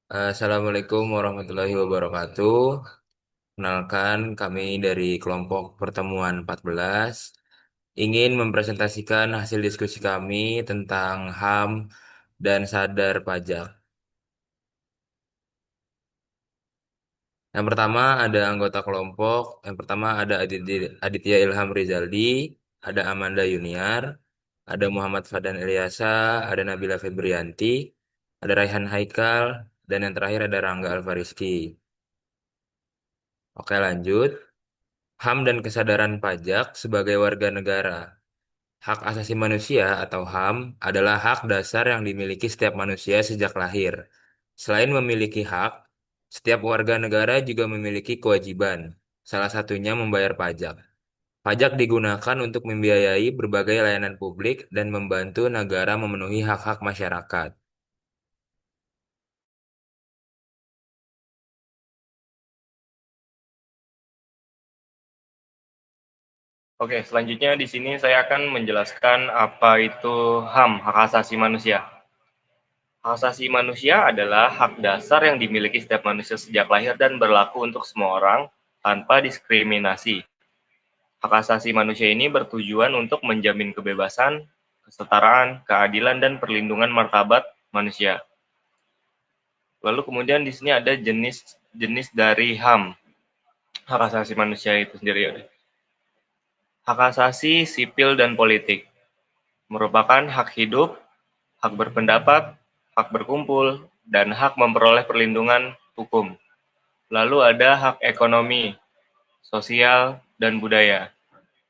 Assalamualaikum warahmatullahi wabarakatuh. Kenalkan, kami dari kelompok pertemuan 14 ingin mempresentasikan hasil diskusi kami tentang HAM dan sadar pajak. Yang pertama ada anggota kelompok, yang pertama ada Aditya Ilham Rizaldi, ada Amanda Yuniar, ada Muhammad Fadan Eliasa, ada Nabila Febrianti, ada Raihan Haikal, dan yang terakhir ada Rangga Alfariski. Oke, lanjut. HAM dan kesadaran pajak sebagai warga negara. Hak asasi manusia atau HAM adalah hak dasar yang dimiliki setiap manusia sejak lahir. Selain memiliki hak, setiap warga negara juga memiliki kewajiban. Salah satunya membayar pajak. Pajak digunakan untuk membiayai berbagai layanan publik dan membantu negara memenuhi hak-hak masyarakat. Oke, selanjutnya di sini saya akan menjelaskan apa itu HAM, hak asasi manusia. Hak asasi manusia adalah hak dasar yang dimiliki setiap manusia sejak lahir dan berlaku untuk semua orang tanpa diskriminasi. Hak asasi manusia ini bertujuan untuk menjamin kebebasan, kesetaraan, keadilan, dan perlindungan martabat manusia. Lalu kemudian di sini ada jenis-jenis dari HAM, hak asasi manusia itu sendiri. Hak asasi sipil dan politik merupakan hak hidup, hak berpendapat, hak berkumpul, dan hak memperoleh perlindungan hukum. Lalu ada hak ekonomi, sosial, dan budaya,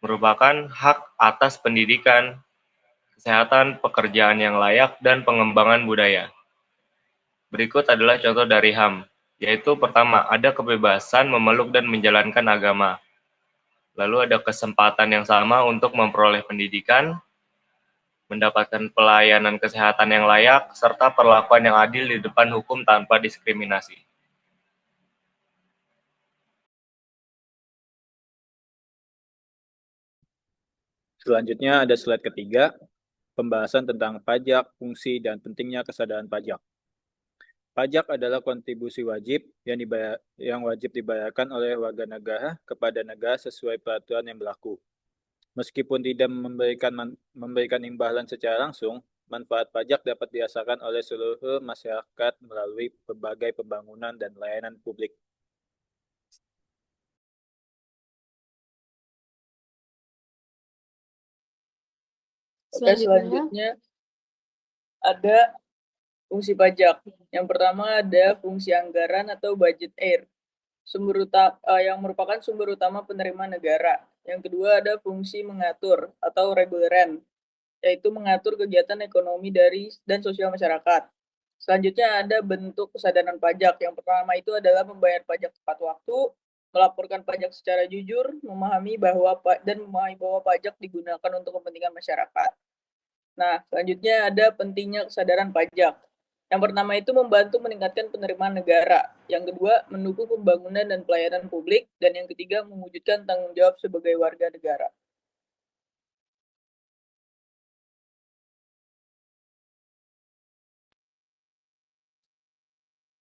merupakan hak atas pendidikan, kesehatan, pekerjaan yang layak, dan pengembangan budaya. Berikut adalah contoh dari HAM, yaitu pertama, ada kebebasan memeluk dan menjalankan agama. Lalu ada kesempatan yang sama untuk memperoleh pendidikan, mendapatkan pelayanan kesehatan yang layak, serta perlakuan yang adil di depan hukum tanpa diskriminasi. Selanjutnya ada slide ketiga, pembahasan tentang pajak, fungsi, dan pentingnya kesadaran pajak. Pajak adalah kontribusi wajib yang wajib dibayarkan oleh warga negara kepada negara sesuai peraturan yang berlaku. Meskipun tidak memberikan imbalan secara langsung, manfaat pajak dapat dirasakan oleh seluruh masyarakat melalui berbagai pembangunan dan layanan publik. Selanjutnya ada fungsi pajak. Yang pertama ada fungsi anggaran atau budget air, yang merupakan sumber utama penerimaan negara. Yang kedua ada fungsi mengatur atau reguleran, yaitu mengatur kegiatan ekonomi dan sosial masyarakat. Selanjutnya ada bentuk kesadaran pajak. Yang pertama itu adalah membayar pajak tepat waktu, melaporkan pajak secara jujur, memahami bahwa pajak digunakan untuk kepentingan masyarakat. Nah, selanjutnya ada pentingnya kesadaran pajak. Yang pertama itu membantu meningkatkan penerimaan negara. Yang kedua, mendukung pembangunan dan pelayanan publik. Dan yang ketiga, mewujudkan tanggung jawab sebagai warga negara.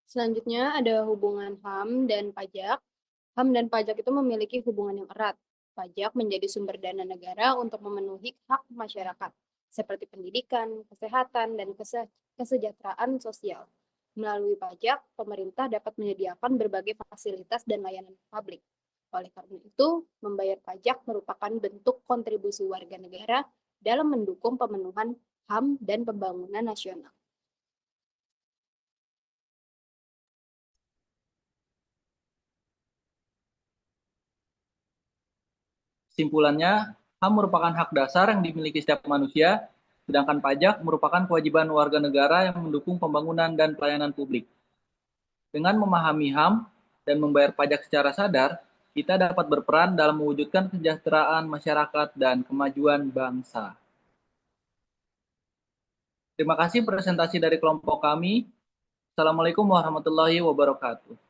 Selanjutnya ada hubungan HAM dan pajak. HAM dan pajak itu memiliki hubungan yang erat. Pajak menjadi sumber dana negara untuk memenuhi hak masyarakat, seperti pendidikan, kesehatan, dan kesejahteraan sosial. Melalui pajak, pemerintah dapat menyediakan berbagai fasilitas dan layanan publik. Oleh karena itu, membayar pajak merupakan bentuk kontribusi warga negara dalam mendukung pemenuhan HAM dan pembangunan nasional. Kesimpulannya, HAM merupakan hak dasar yang dimiliki setiap manusia, sedangkan pajak merupakan kewajiban warga negara yang mendukung pembangunan dan pelayanan publik. Dengan memahami HAM dan membayar pajak secara sadar, kita dapat berperan dalam mewujudkan kesejahteraan masyarakat dan kemajuan bangsa. Terima kasih presentasi dari kelompok kami. Assalamualaikum warahmatullahi wabarakatuh.